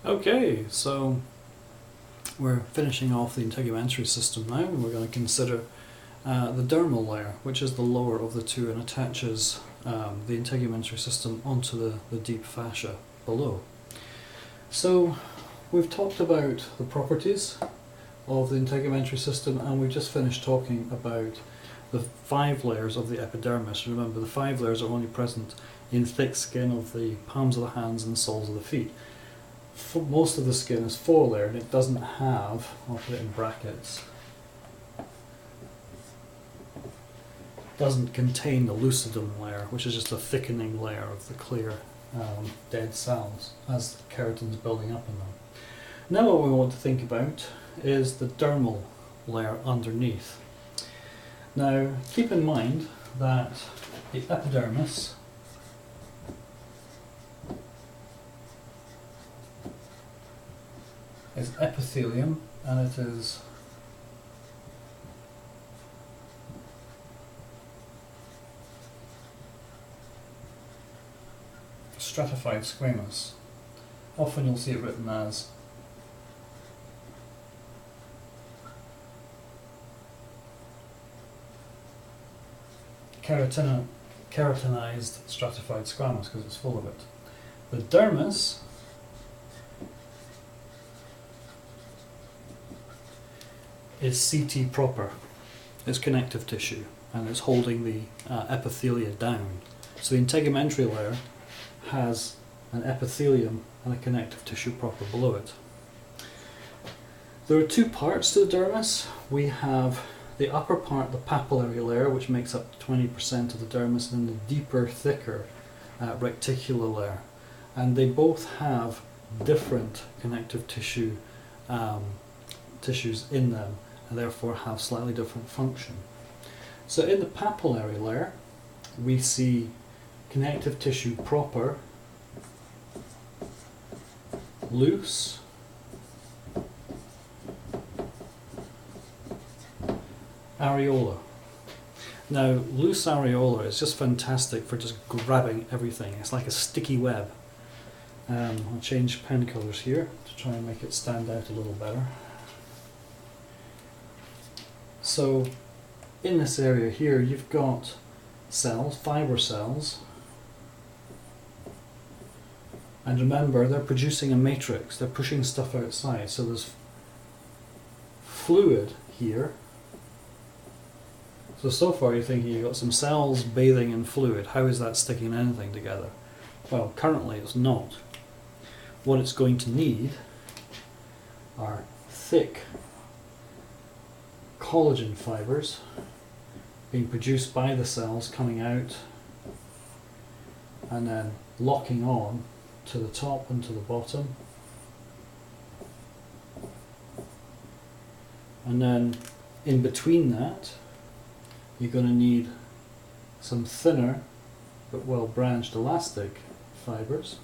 Okay, so we're finishing off the integumentary system now, and we're going to consider the dermal layer, which is the lower of the two and attaches the integumentary system onto the deep fascia below. So we've talked about the properties of the integumentary system, and we've just finished talking about the 5 layers of the epidermis. Remember, the 5 layers are only present in thick skin of the palms of the hands and soles of the feet. Most of the skin is 4-layered, and it doesn't have, I'll put it in brackets, doesn't contain the lucidum layer, which is just a thickening layer of the clear dead cells as the keratin is building up in them. Now what we want to think about is the dermal layer underneath. Now keep in mind that the epidermis is epithelium, and it is stratified squamous. Often you'll see it written as keratinized stratified squamous, because it's full of it. The dermis is CT proper. It's connective tissue, and it's holding the epithelia down. So the integumentary layer has an epithelium and a connective tissue proper below it. There are 2 parts to the dermis. We have the upper part, the papillary layer, which makes up 20% of the dermis, and then the deeper, thicker reticular layer. And they both have different connective tissues in them, and therefore have slightly different function. So in the papillary layer, we see connective tissue proper, loose, areola. Now, loose areola is just fantastic for just grabbing everything. It's like a sticky web. I'll change pen colours here to try and make it stand out a little better. So, in this area here, you've got cells, fibre cells, and remember, they're producing a matrix. They're pushing stuff outside. So there's fluid here. So far you're thinking you've got some cells bathing in fluid. How is that sticking anything together? Well, currently it's not. What it's going to need are thick collagen fibres being produced by the cells, coming out and then locking on to the top and to the bottom. And then in between that, you're going to need some thinner but well branched elastic fibres,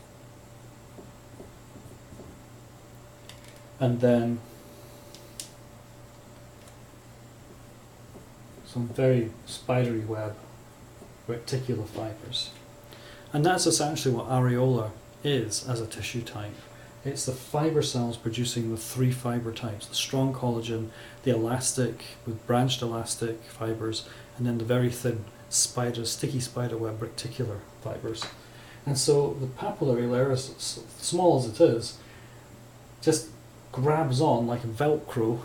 and then some very spidery web reticular fibres. And that's essentially what areola is as a tissue type. It's the fibre cells producing the 3 fibre types: the strong collagen, the elastic with branched elastic fibres, and then the very thin sticky spiderweb reticular fibres. And so the papillary layer, as small as it is, just grabs on like a Velcro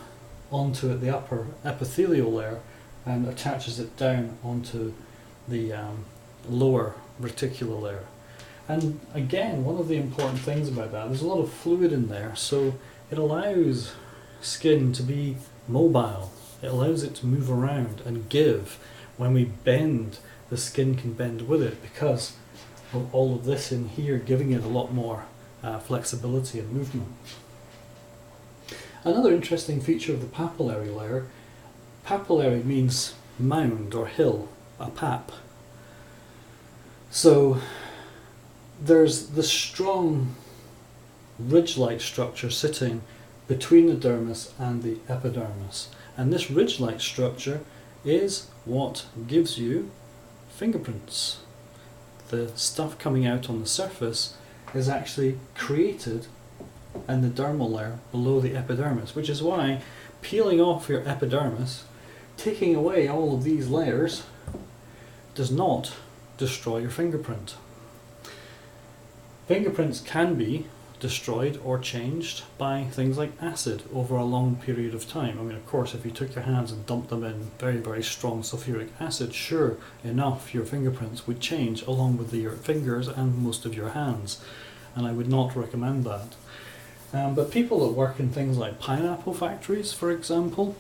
onto the upper epithelial layer and attaches it down onto the lower reticular layer. And again, one of the important things about that, there's a lot of fluid in there, so it allows skin to be mobile. It allows it to move around and give. When we bend, the skin can bend with it because of all of this in here, giving it a lot more flexibility and movement. Another interesting feature of the papillary layer, papillary means mound or hill, a pap. So there's the strong ridge-like structure sitting between the dermis and the epidermis. And this ridge-like structure is what gives you fingerprints. The stuff coming out on the surface is actually created and the dermal layer below the epidermis, which is why peeling off your epidermis, taking away all of these layers, does not destroy your fingerprint. Fingerprints can be destroyed or changed by things like acid over a long period of time. I mean, of course, if you took your hands and dumped them in very, very strong sulfuric acid, sure enough, your fingerprints would change along with your fingers and most of your hands. And I would not recommend that. But people that work in things like pineapple factories, for example,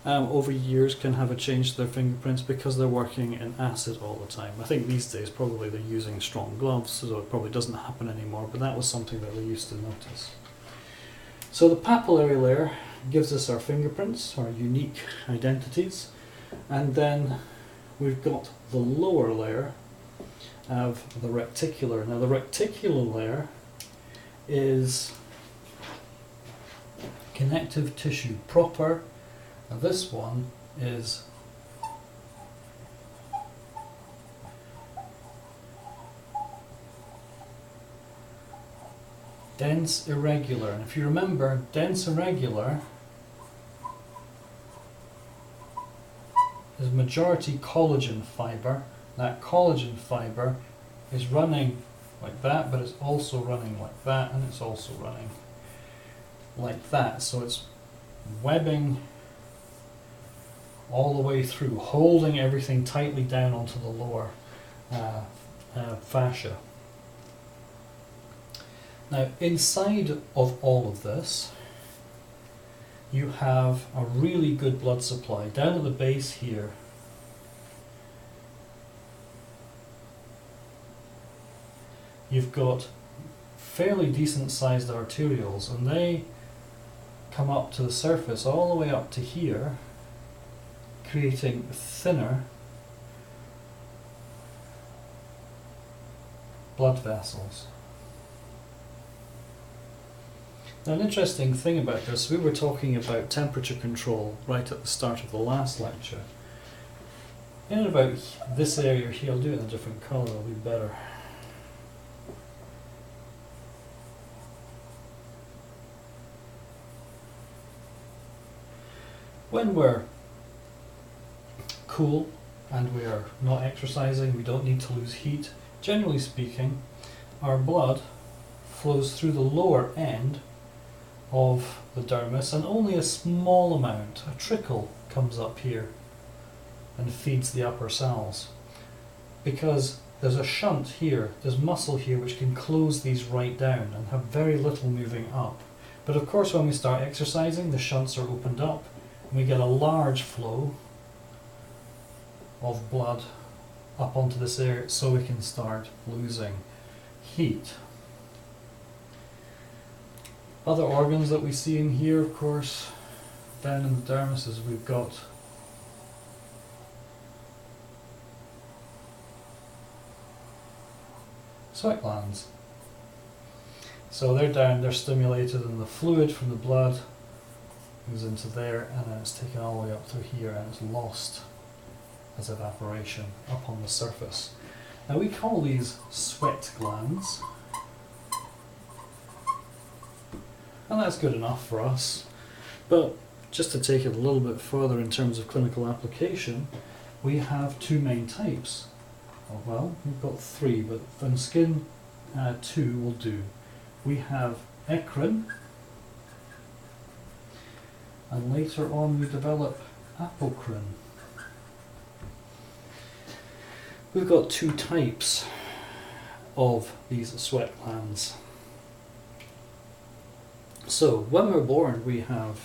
over years can have a change to their fingerprints because they're working in acid all the time. I think these days probably they're using strong gloves, so it probably doesn't happen anymore, but that was something that they used to notice. So the papillary layer gives us our fingerprints, our unique identities, and then we've got the lower layer of the reticular. Now the reticular layer is connective tissue proper. Now this one is dense irregular, and if you remember, dense irregular is majority collagen fibre. That collagen fibre is running like that, but it's also running like that, and it's also running like that. So it's webbing all the way through, holding everything tightly down onto the lower fascia. Now, inside of all of this, you have a really good blood supply. Down at the base here, you've got fairly decent sized arterioles, and they come up to the surface all the way up to here, creating thinner blood vessels. Now, an interesting thing about this, we were talking about temperature control right at the start of the last lecture. In about this area here, I'll do it in a different colour, it'll be better. When we're cool and we are not exercising, we don't need to lose heat, generally speaking, our blood flows through the lower end of the dermis, and only a small amount, a trickle, comes up here and feeds the upper cells, because there's a shunt here, there's muscle here which can close these right down and have very little moving up. But of course when we start exercising, the shunts are opened up and we get a large flow of blood up onto this area, so we can start losing heat. Other organs that we see in here, of course, down in the dermis, is we've got sweat glands. So they're down, they're stimulated, and the fluid from the blood goes into there, and then it's taken all the way up through here and it's lost as evaporation up on the surface. Now we call these sweat glands, and that's good enough for us. But just to take it a little bit further in terms of clinical application, we have two main types. Well, we've got three, but from skin 2 will do. We have eccrine, and later on we develop apocrine. We've got two types of these sweat glands. So when we're born, we have,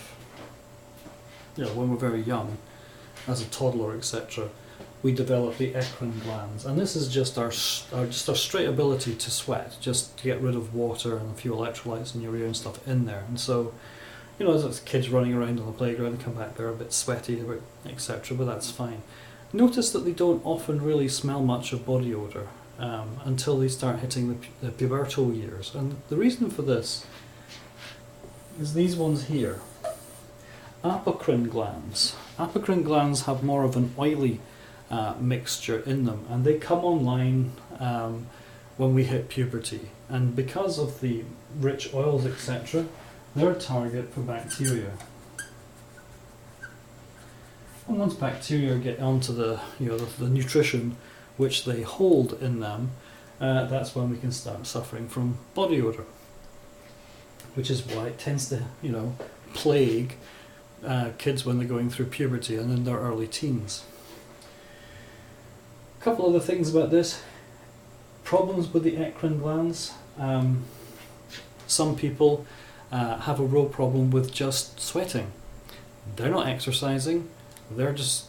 when we're very young, as a toddler, etc., we develop the eccrine glands, and this is just our straight ability to sweat, just to get rid of water and a few electrolytes and urea and stuff in there. And so, as kids running around on the playground and come back, they're a bit sweaty, etc., but that's fine. Notice that they don't often really smell much of body odour until they start hitting the pubertal years. And the reason for this is these ones here. Apocrine glands. Apocrine glands have more of an oily mixture in them, and they come online when we hit puberty. And because of the rich oils, etc., they're a target for bacteria. And once bacteria get onto the nutrition which they hold in them, that's when we can start suffering from body odor, which is why it tends to plague kids when they're going through puberty and in their early teens. A couple other things about this. Problems with the eccrine glands. Some people have a real problem with just sweating. They're not exercising, they're just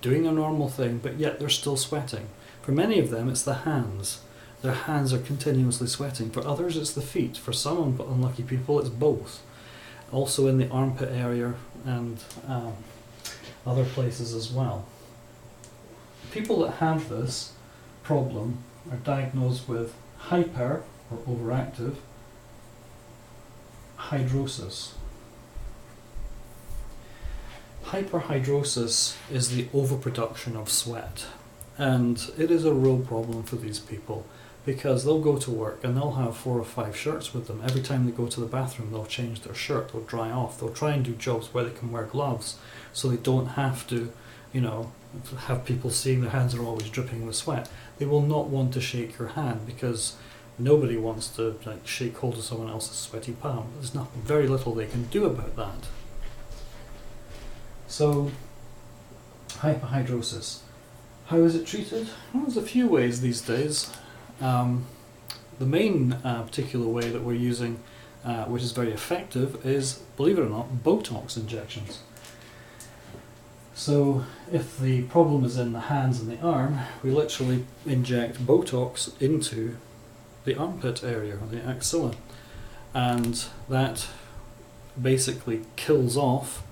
doing a normal thing, but yet they're still sweating. For many of them, it's the hands. Their hands are continuously sweating. For others, it's the feet. For some unlucky people, it's both. Also in the armpit area and other places as well. People that have this problem are diagnosed with hyper, or overactive, hidrosis. Hyperhidrosis is the overproduction of sweat, and it is a real problem for these people because they'll go to work and they'll have 4 or 5 shirts with them. Every time they go to the bathroom, they'll change their shirt, they'll dry off, they'll try and do jobs where they can wear gloves so they don't have to, have people seeing their hands are always dripping with sweat. They will not want to shake your hand because nobody wants to shake hold of someone else's sweaty palm. There's very little they can do about that. So, hyperhidrosis. How is it treated? Well, there's a few ways these days. The main particular way that we're using, which is very effective, is, believe it or not, Botox injections. So if the problem is in the hands and the arm, we literally inject Botox into the armpit area, or the axilla, and that basically kills off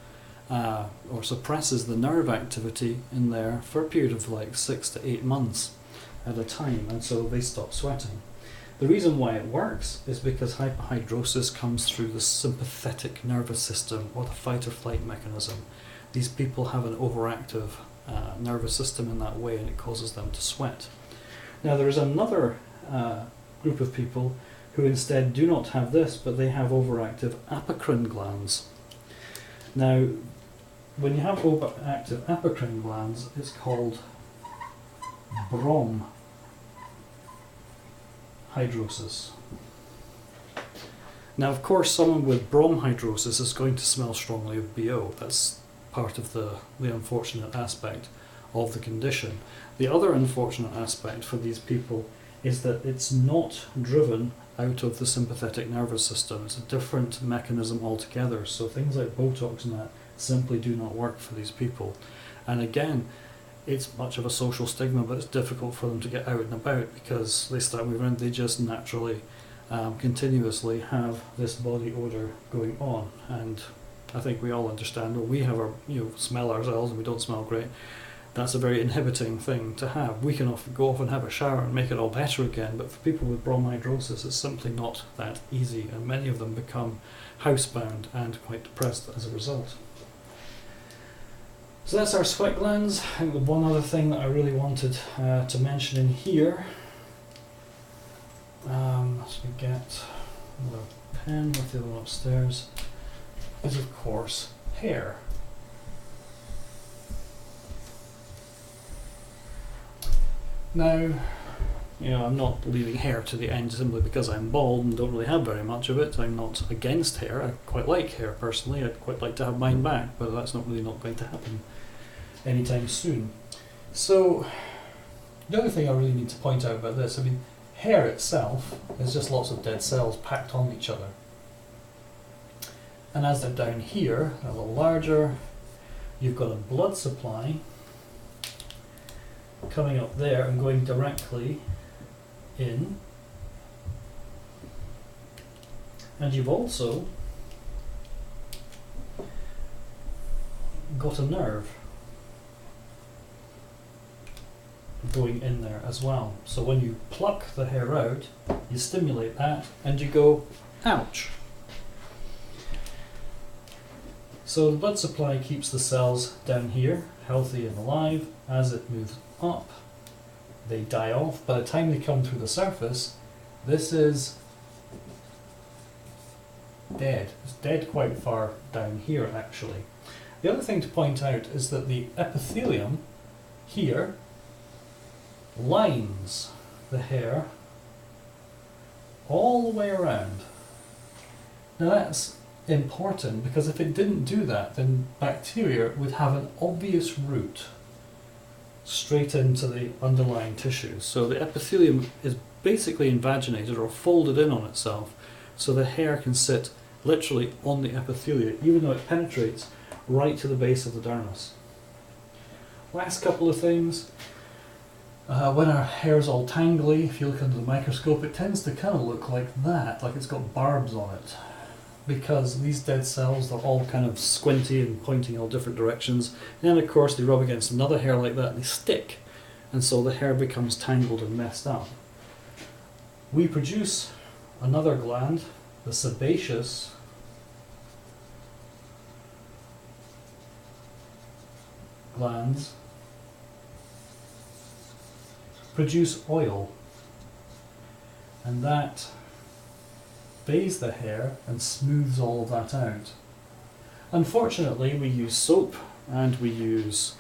or suppresses the nerve activity in there for a period of like 6 to 8 months at a time, and so they stop sweating. The reason why it works is because hyperhidrosis comes through the sympathetic nervous system, or the fight or flight mechanism. These people have an overactive nervous system in that way, and it causes them to sweat. Now there is another group of people who instead do not have this, but they have overactive apocrine glands. Now, when you have overactive apocrine glands, it's called bromhidrosis. Now, of course, someone with bromhidrosis is going to smell strongly of BO. That's part of the unfortunate aspect of the condition. The other unfortunate aspect for these people is that it's not driven out of the sympathetic nervous system. It's a different mechanism altogether. So things like Botox and that simply do not work for these people. And again, it's much of a social stigma, but it's difficult for them to get out and about because they start moving around. They just naturally, continuously have this body odour going on. And I think we all understand, well, we have our, smell ourselves and we don't smell great. That's a very inhibiting thing to have. We can often go off and have a shower and make it all better again, but for people with bromhidrosis, it's simply not that easy, and many of them become housebound and quite depressed as a result. So that's our sweat glands. And the one other thing that I really wanted to mention in here, as we get another pen with the other one upstairs, is of course hair. Now, I'm not leaving hair to the end simply because I'm bald and don't really have very much of it. I'm not against hair. I quite like hair personally. I'd quite like to have mine back, but that's not going to happen anytime soon. So, the other thing I really need to point out about this, hair itself is just lots of dead cells packed on each other. And as they're down here, a little larger, you've got a blood supply coming up there and going directly in, and you've also got a nerve going in there as well. So when you pluck the hair out, you stimulate that and you go, ouch. So the blood supply keeps the cells down here healthy and alive. As it moves up, they die off. By the time they come through the surface, this is dead. It's dead quite far down here actually. The other thing to point out is that the epithelium here lines the hair all the way around. Now that's important because if it didn't do that, then bacteria would have an obvious route straight into the underlying tissue. So the epithelium is basically invaginated or folded in on itself, so the hair can sit literally on the epithelia, even though it penetrates right to the base of the dermis. Last couple of things. When our hair is all tangly, if you look under the microscope, it tends to kind of look like that, like it's got barbs on it. Because these dead cells, they're all kind of squinty and pointing all different directions. And then of course they rub against another hair like that and they stick. And so the hair becomes tangled and messed up. We produce another gland, the sebaceous glands, produce oil, and that bathes the hair and smooths all of that out. Unfortunately, we use soap and we use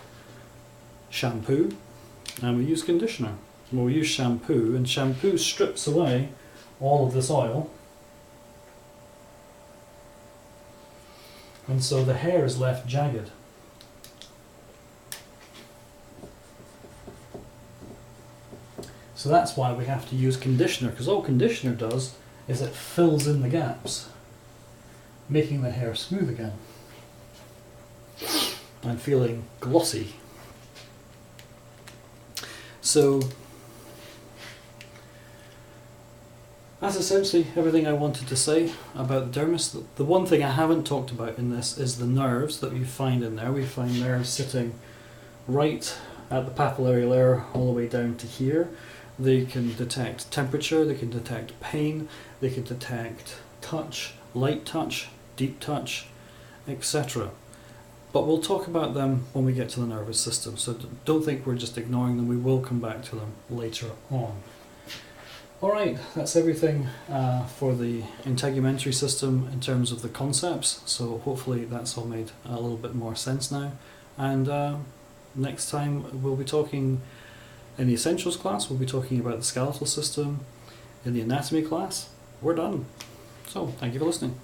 shampoo and we use conditioner. Well, we use shampoo, and shampoo strips away all of this oil, and so the hair is left jagged. So that's why we have to use conditioner, because all conditioner does is it fills in the gaps, making the hair smooth again and feeling glossy. So that's essentially everything I wanted to say about the dermis. The one thing I haven't talked about in this is the nerves that we find in there. We find nerves sitting right at the papillary layer all the way down to here. They can detect temperature, they can detect pain, they can detect touch, light touch, deep touch, etc. But we'll talk about them when we get to the nervous system, so don't think we're just ignoring them. We will come back to them later on. Alright, that's everything for the integumentary system in terms of the concepts, so hopefully that's all made a little bit more sense now. And next time we'll be talking, in the essentials class, we'll be talking about the skeletal system. In the anatomy class, we're done. So, thank you for listening.